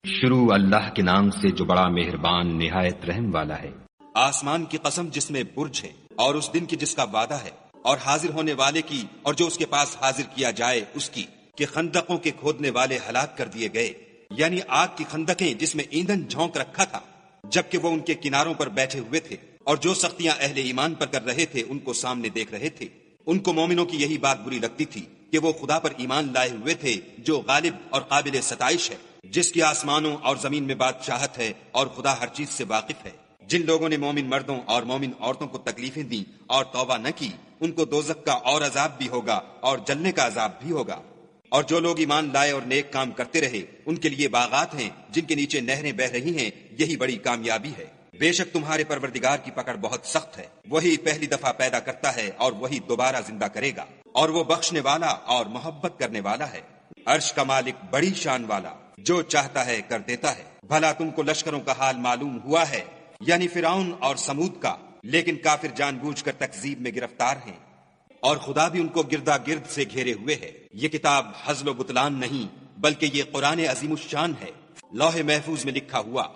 شروع اللہ کے نام سے جو بڑا مہربان نہایت رحم والا ہے۔ آسمان کی قسم جس میں برج ہے، اور اس دن کی جس کا وعدہ ہے، اور حاضر ہونے والے کی اور جو اس کے پاس حاضر کیا جائے اس کی، کہ خندقوں کے کھودنے والے ہلاک کر دیے گئے، یعنی آگ کی خندقیں جس میں ایندھن جھونک رکھا تھا جبکہ وہ ان کے کناروں پر بیٹھے ہوئے تھے، اور جو سختیاں اہل ایمان پر کر رہے تھے ان کو سامنے دیکھ رہے تھے۔ ان کو مومنوں کی یہی بات بری لگتی تھی کہ وہ خدا پر ایمان لائے ہوئے تھے جو غالب اور قابل ستائش ہے، جس کی آسمانوں اور زمین میں بادشاہت ہے، اور خدا ہر چیز سے واقف ہے۔ جن لوگوں نے مومن مردوں اور مومن عورتوں کو تکلیفیں دیں اور توبہ نہ کی، ان کو دوزخ کا اور عذاب بھی ہوگا اور جلنے کا عذاب بھی ہوگا۔ اور جو لوگ ایمان لائے اور نیک کام کرتے رہے ان کے لیے باغات ہیں جن کے نیچے نہریں بہہ رہی ہیں، یہی بڑی کامیابی ہے۔ بے شک تمہارے پروردگار کی پکڑ بہت سخت ہے، وہی پہلی دفعہ پیدا کرتا ہے اور وہی دوبارہ زندہ کرے گا، اور وہ بخشنے والا اور محبت کرنے والا ہے۔ عرش کا مالک بڑی شان والا، جو چاہتا ہے کر دیتا ہے۔ بھلا تم کو لشکروں کا حال معلوم ہوا ہے، یعنی فرعون اور سمود کا، لیکن کافر جان بوجھ کر تکذیب میں گرفتار ہیں، اور خدا بھی ان کو گردا گرد سے گھیرے ہوئے ہے۔ یہ کتاب ہزل و بطلان نہیں بلکہ یہ قرآن عظیم الشان ہے، لوح محفوظ میں لکھا ہوا۔